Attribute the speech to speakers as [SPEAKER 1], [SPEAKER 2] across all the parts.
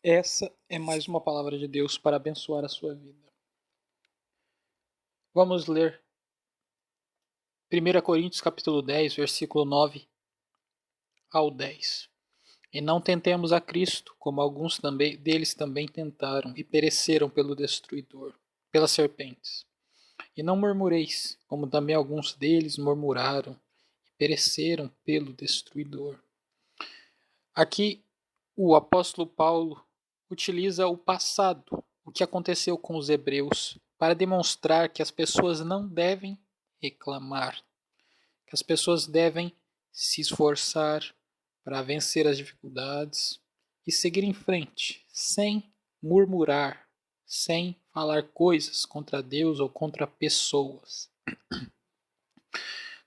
[SPEAKER 1] Essa é mais uma palavra de Deus para abençoar a sua vida. Vamos ler 1 Coríntios capítulo 10, versículo 9 ao 10. E não tentemos a Cristo, como alguns deles também tentaram e pereceram pelo destruidor, pelas serpentes. E não murmureis, como também alguns deles murmuraram e pereceram pelo destruidor. Aqui o apóstolo Paulo utiliza o passado, o que aconteceu com os hebreus, para demonstrar que as pessoas não devem reclamar, que as pessoas devem se esforçar para vencer as dificuldades e seguir em frente, sem murmurar, sem falar coisas contra Deus ou contra pessoas.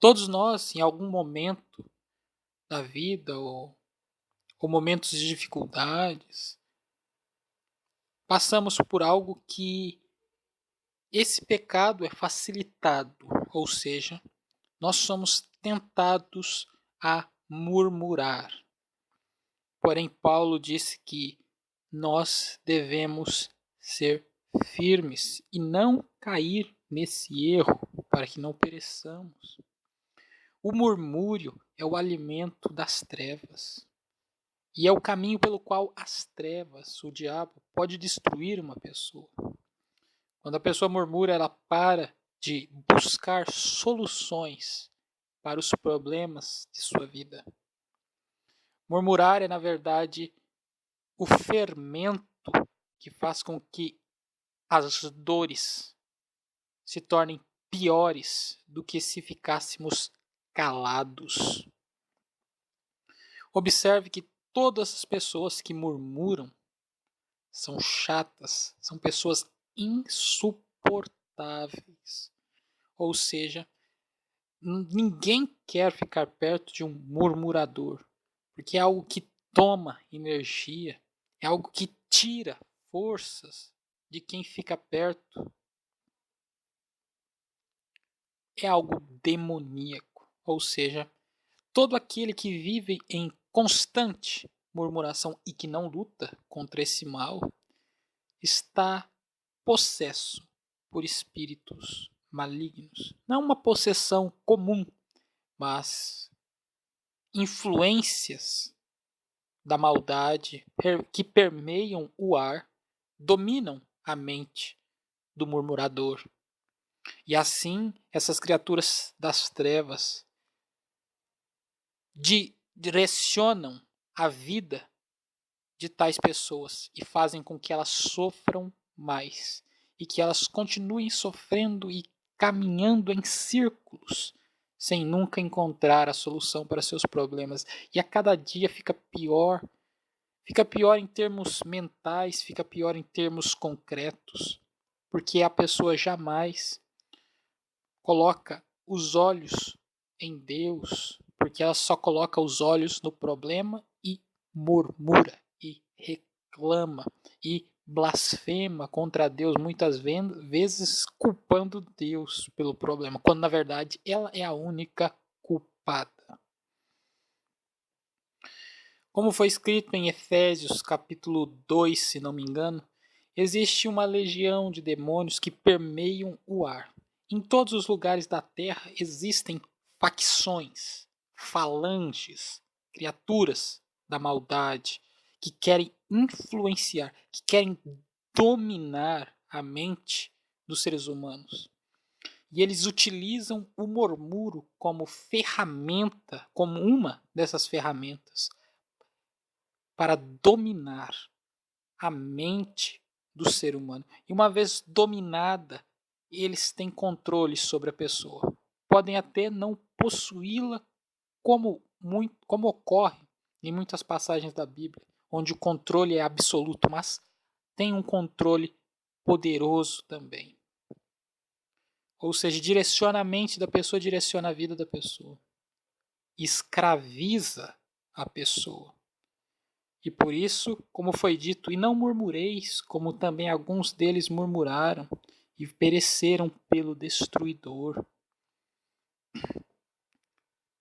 [SPEAKER 1] Todos nós, em algum momento da vida ou momentos de dificuldades, passamos por algo que esse pecado é facilitado, ou seja, nós somos tentados a murmurar. Porém, Paulo disse que nós devemos ser firmes e não cair nesse erro para que não pereçamos. O murmúrio é o alimento das trevas. E é o caminho pelo qual as trevas, o diabo, pode destruir uma pessoa. Quando a pessoa murmura, ela para de buscar soluções para os problemas de sua vida. Murmurar é, na verdade, o fermento que faz com que as dores se tornem piores do que se ficássemos calados. Observe que todas as pessoas que murmuram são chatas, são pessoas insuportáveis. Ou seja, ninguém quer ficar perto de um murmurador, porque é algo que toma energia, é algo que tira forças de quem fica perto. É algo demoníaco, ou seja, todo aquele que vive em constante murmuração e que não luta contra esse mal está possesso por espíritos malignos. Não uma possessão comum, mas influências da maldade que permeiam o ar, dominam a mente do murmurador. E assim, essas criaturas das trevas direcionam a vida de tais pessoas e fazem com que elas sofram mais e que elas continuem sofrendo e caminhando em círculos sem nunca encontrar a solução para seus problemas. E a cada dia fica pior em termos mentais, fica pior em termos concretos, porque a pessoa jamais coloca os olhos em Deus, porque ela só coloca os olhos no problema e murmura e reclama e blasfema contra Deus, muitas vezes culpando Deus pelo problema, quando na verdade ela é a única culpada. Como foi escrito em Efésios capítulo 2, se não me engano, existe uma legião de demônios que permeiam o ar. Em todos os lugares da terra existem facções, falanges, criaturas da maldade que querem influenciar, que querem dominar a mente dos seres humanos. E eles utilizam o murmúrio como ferramenta, como uma dessas ferramentas, para dominar a mente do ser humano. E uma vez dominada, eles têm controle sobre a pessoa. Podem até não possuí-la como ocorre em muitas passagens da Bíblia, onde o controle é absoluto, mas tem um controle poderoso também. Ou seja, direciona a mente da pessoa, direciona a vida da pessoa. Escraviza a pessoa. E por isso, como foi dito, e não murmureis, como também alguns deles murmuraram e pereceram pelo destruidor.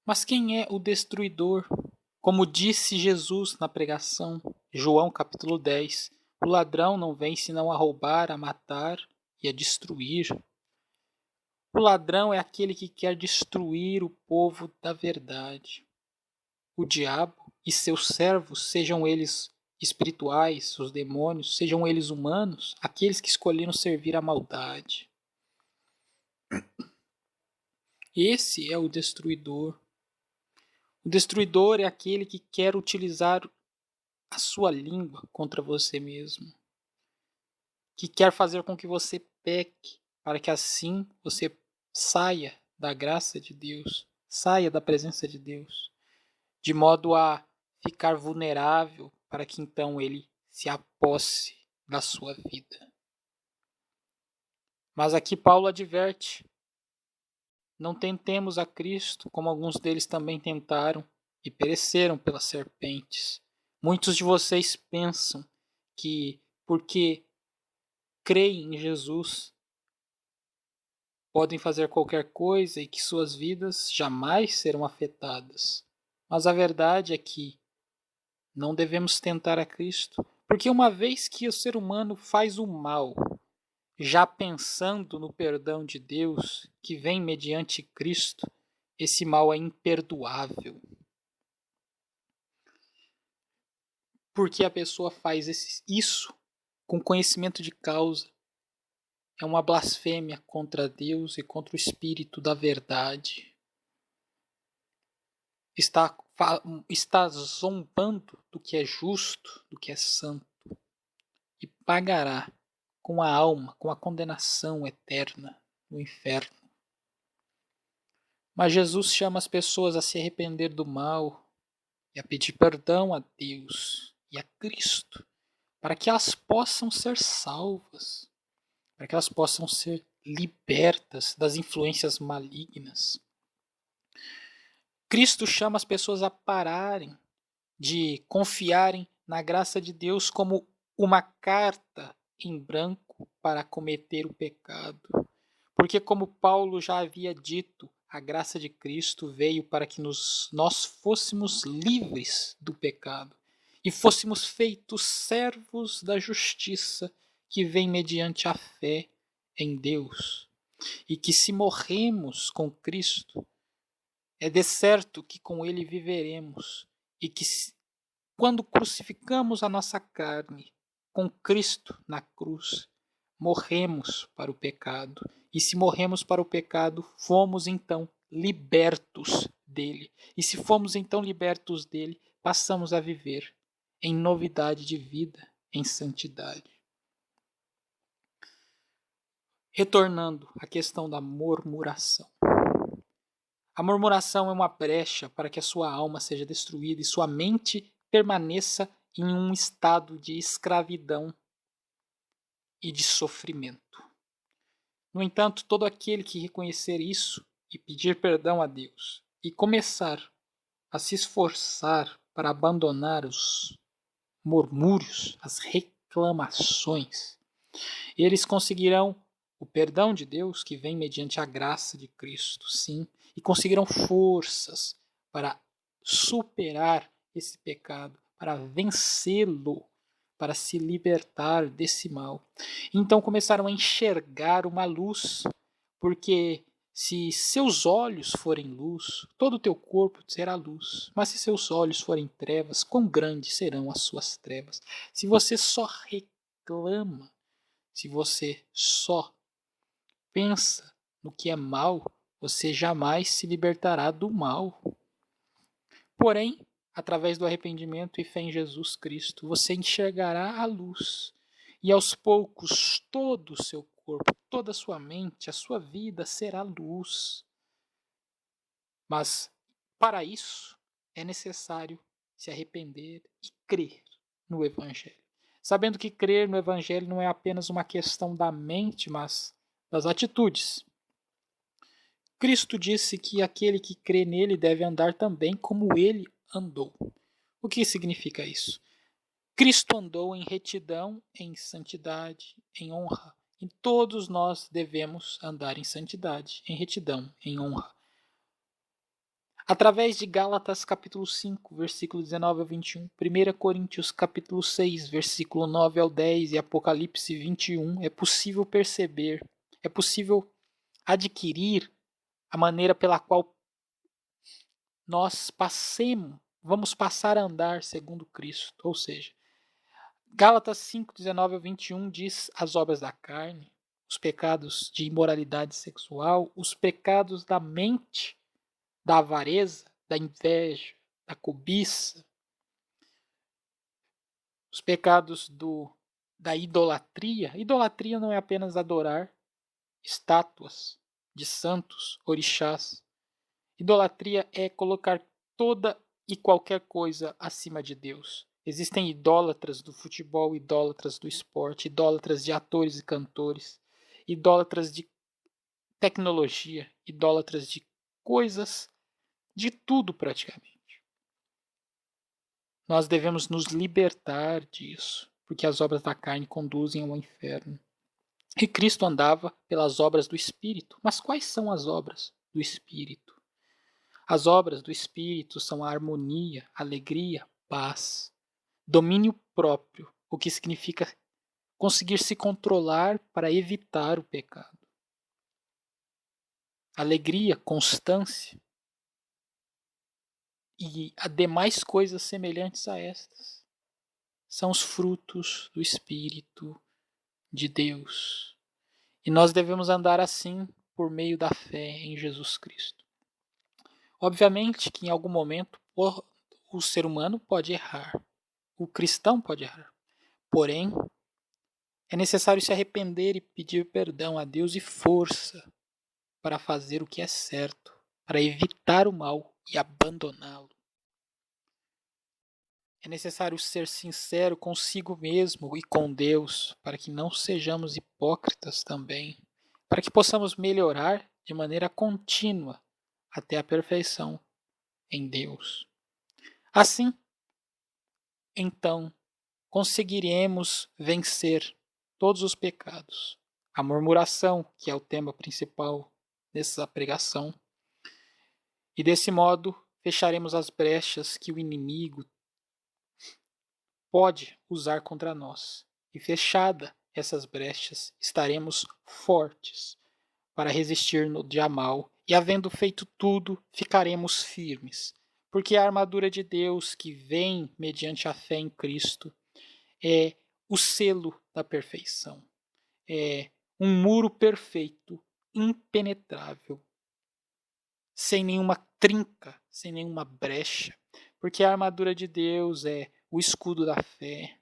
[SPEAKER 1] Mas quem é o destruidor? Como disse Jesus na pregação, João capítulo 10. O ladrão não vem senão a roubar, a matar e a destruir. O ladrão é aquele que quer destruir o povo da verdade. O diabo e seus servos, sejam eles espirituais, os demônios, sejam eles humanos, aqueles que escolheram servir a maldade. Esse é o destruidor. O destruidor é aquele que quer utilizar a sua língua contra você mesmo, que quer fazer com que você peque, para que assim você saia da graça de Deus, saia da presença de Deus, de modo a ficar vulnerável para que então ele se aposse da sua vida. Mas aqui Paulo adverte: não tentemos a Cristo, como alguns deles também tentaram e pereceram pelas serpentes. Muitos de vocês pensam que porque creem em Jesus podem fazer qualquer coisa e que suas vidas jamais serão afetadas. Mas a verdade é que não devemos tentar a Cristo, porque uma vez que o ser humano faz o mal, já pensando no perdão de Deus que vem mediante Cristo, esse mal é imperdoável. Porque a pessoa faz isso com conhecimento de causa. É uma blasfêmia contra Deus e contra o Espírito da verdade. Está zombando do que é justo, do que é santo. E pagará com a alma, com a condenação eterna no inferno. Mas Jesus chama as pessoas a se arrepender do mal e a pedir perdão a Deus e a Cristo, para que elas possam ser salvas, para que elas possam ser libertas das influências malignas. Cristo chama as pessoas a pararem de confiarem na graça de Deus como uma carta em branco para cometer o pecado. Porque, como Paulo já havia dito, a graça de Cristo veio para que nós fôssemos livres do pecado e fôssemos feitos servos da justiça que vem mediante a fé em Deus. E que se morremos com Cristo, é de certo que com Ele viveremos. E que quando crucificamos a nossa carne com Cristo na cruz, morremos para o pecado. E se morremos para o pecado, fomos então libertos dele. E se fomos então libertos dele, passamos a viver em novidade de vida, em santidade. Retornando à questão da murmuração. A murmuração é uma brecha para que a sua alma seja destruída e sua mente permaneça em um estado de escravidão e de sofrimento. No entanto, todo aquele que reconhecer isso e pedir perdão a Deus e começar a se esforçar para abandonar os murmúrios, as reclamações, eles conseguirão o perdão de Deus que vem mediante a graça de Cristo, sim, e conseguirão forças para superar esse pecado, para vencê-lo, para se libertar desse mal. Então começaram a enxergar uma luz, porque se seus olhos forem luz, todo o teu corpo será luz. Mas se seus olhos forem trevas, quão grandes serão as suas trevas? Se você só reclama, se você só pensa no que é mal, você jamais se libertará do mal. Porém, através do arrependimento e fé em Jesus Cristo, você enxergará a luz. E aos poucos, todo o seu corpo, toda a sua mente, a sua vida será luz. Mas, para isso, é necessário se arrepender e crer no Evangelho. Sabendo que crer no Evangelho não é apenas uma questão da mente, mas das atitudes. Cristo disse que aquele que crê nele deve andar também como ele andou. O que significa isso? Cristo andou em retidão, em santidade, em honra. E todos nós devemos andar em santidade, em retidão, em honra. Através de Gálatas capítulo 5, versículo 19 ao 21, 1 Coríntios capítulo 6, versículo 9 ao 10 e Apocalipse 21, é possível perceber, é possível adquirir a maneira pela qual nós vamos passar a andar segundo Cristo. Ou seja, Gálatas 5, 19 ao 21 diz as obras da carne, os pecados de imoralidade sexual, os pecados da mente, da avareza, da inveja, da cobiça, os pecados da idolatria. Idolatria não é apenas adorar estátuas de santos, orixás. Idolatria é colocar toda e qualquer coisa acima de Deus. Existem idólatras do futebol, idólatras do esporte, idólatras de atores e cantores, idólatras de tecnologia, idólatras de coisas, de tudo praticamente. Nós devemos nos libertar disso, porque as obras da carne conduzem ao inferno. E Cristo andava pelas obras do Espírito. Mas quais são as obras do Espírito? As obras do Espírito são a harmonia, alegria, paz, domínio próprio, o que significa conseguir se controlar para evitar o pecado. Alegria, constância e demais coisas semelhantes a estas são os frutos do Espírito de Deus. E nós devemos andar assim por meio da fé em Jesus Cristo. Obviamente que em algum momento o ser humano pode errar, o cristão pode errar. Porém, é necessário se arrepender e pedir perdão a Deus e força para fazer o que é certo, para evitar o mal e abandoná-lo. É necessário ser sincero consigo mesmo e com Deus, para que não sejamos hipócritas também, para que possamos melhorar de maneira contínua até a perfeição em Deus. Assim, então, conseguiremos vencer todos os pecados. A murmuração, que é o tema principal dessa pregação. E desse modo, fecharemos as brechas que o inimigo pode usar contra nós. E fechada essas brechas, estaremos fortes para resistir no dia mal. E havendo feito tudo, ficaremos firmes. Porque a armadura de Deus que vem mediante a fé em Cristo é o selo da perfeição. É um muro perfeito, impenetrável, sem nenhuma trinca, sem nenhuma brecha. Porque a armadura de Deus é o escudo da fé,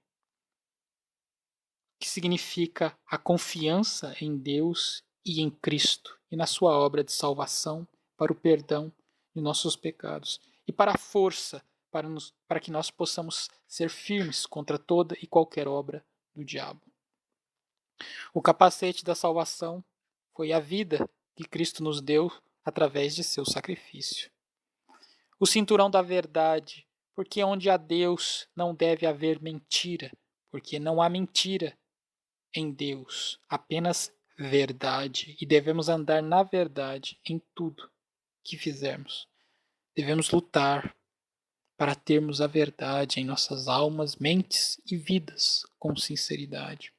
[SPEAKER 1] que significa a confiança em Deus e em Cristo e na sua obra de salvação para o perdão de nossos pecados e para a força para que nós possamos ser firmes contra toda e qualquer obra do diabo. O capacete da salvação foi a vida que Cristo nos deu através de seu sacrifício. O cinturão da verdade, porque onde há Deus não deve haver mentira, porque não há mentira em Deus, apenas verdade, e devemos andar na verdade em tudo que fizermos. Devemos lutar para termos a verdade em nossas almas, mentes e vidas com sinceridade.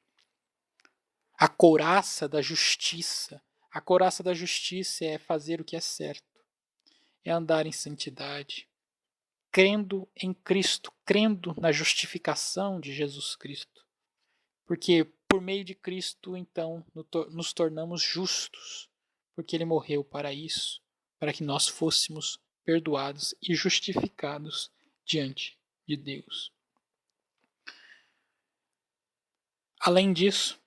[SPEAKER 1] A couraça da justiça. A couraça da justiça é fazer o que é certo, é andar em santidade, crendo em Cristo, crendo na justificação de Jesus Cristo. Porque por meio de Cristo, então, nos tornamos justos, porque Ele morreu para isso, para que nós fôssemos perdoados e justificados diante de Deus. Além disso,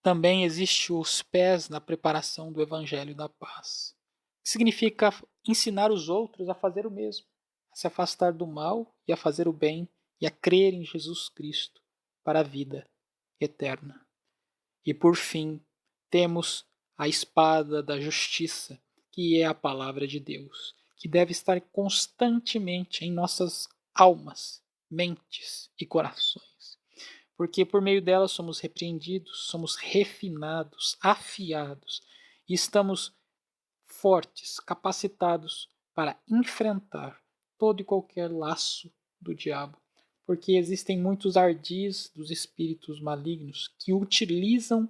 [SPEAKER 1] também existe os pés na preparação do Evangelho da Paz, que significa ensinar os outros a fazer o mesmo, a se afastar do mal e a fazer o bem e a crer em Jesus Cristo para a vida eterna. E por fim, temos a espada da justiça, que é a palavra de Deus, que deve estar constantemente em nossas almas, mentes e corações. Porque por meio dela somos repreendidos, somos refinados, afiados e estamos fortes, capacitados para enfrentar todo e qualquer laço do diabo, porque existem muitos ardis dos espíritos malignos que utilizam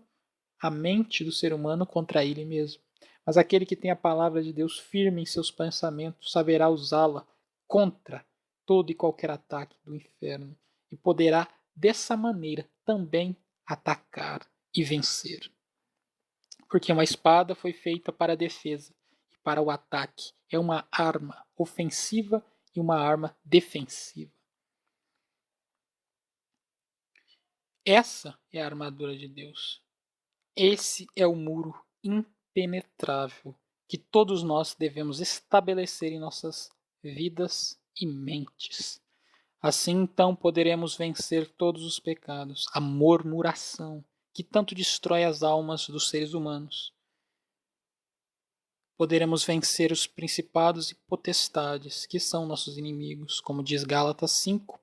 [SPEAKER 1] a mente do ser humano contra ele mesmo. Mas aquele que tem a palavra de Deus firme em seus pensamentos saberá usá-la contra todo e qualquer ataque do inferno e poderá, dessa maneira, também atacar e vencer. Porque uma espada foi feita para a defesa e para o ataque. É uma arma ofensiva e uma arma defensiva. Essa é a armadura de Deus. Esse é o muro impenetrável que todos nós devemos estabelecer em nossas vidas e mentes. Assim, então, poderemos vencer todos os pecados, a murmuração, que tanto destrói as almas dos seres humanos. Poderemos vencer os principados e potestades, que são nossos inimigos, como diz Gálatas 5,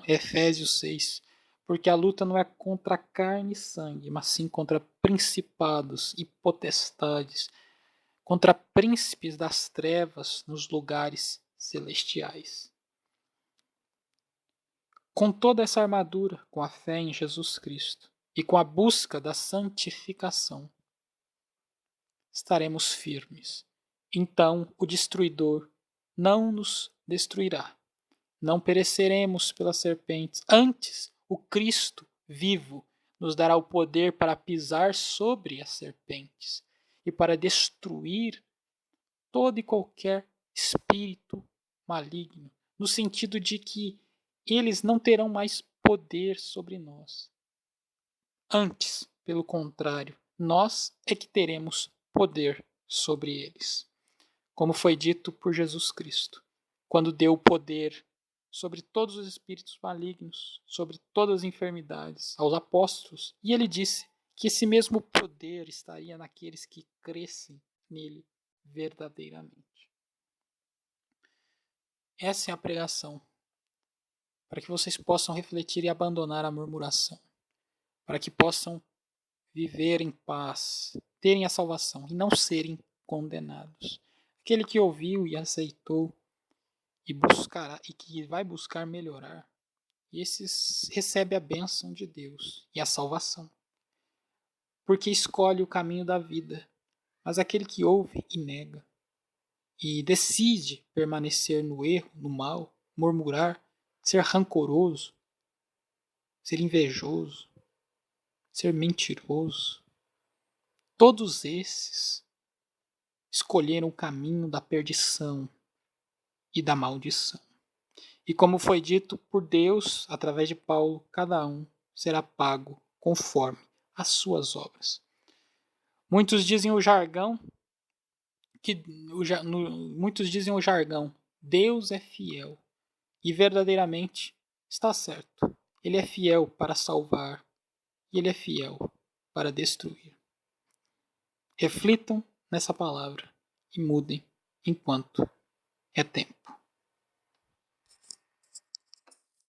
[SPEAKER 1] Efésios 6, porque a luta não é contra a carne e sangue, mas sim contra principados e potestades, contra príncipes das trevas nos lugares celestiais. Com toda essa armadura, com a fé em Jesus Cristo e com a busca da santificação, estaremos firmes. Então o destruidor não nos destruirá. Não pereceremos pelas serpentes. Antes, o Cristo vivo nos dará o poder para pisar sobre as serpentes e para destruir todo e qualquer espírito maligno, no sentido de que eles não terão mais poder sobre nós. Antes, pelo contrário, nós é que teremos poder sobre eles. Como foi dito por Jesus Cristo, quando deu o poder sobre todos os espíritos malignos, sobre todas as enfermidades aos apóstolos, e ele disse que esse mesmo poder estaria naqueles que crescem nele verdadeiramente. Essa é a pregação, para que vocês possam refletir e abandonar a murmuração, para que possam viver em paz, terem a salvação e não serem condenados. Aquele que ouviu e aceitou e buscará e que vai buscar melhorar, esses recebe a bênção de Deus e a salvação, porque escolhe o caminho da vida. Mas aquele que ouve e nega e decide permanecer no erro, no mal, murmurar, ser rancoroso, ser invejoso, ser mentiroso, todos esses escolheram o caminho da perdição e da maldição. E como foi dito por Deus, através de Paulo, cada um será pago conforme as suas obras. Muitos dizem o jargão, Deus é fiel. E verdadeiramente está certo. Ele é fiel para salvar e ele é fiel para destruir. Reflitam nessa palavra e mudem enquanto é tempo.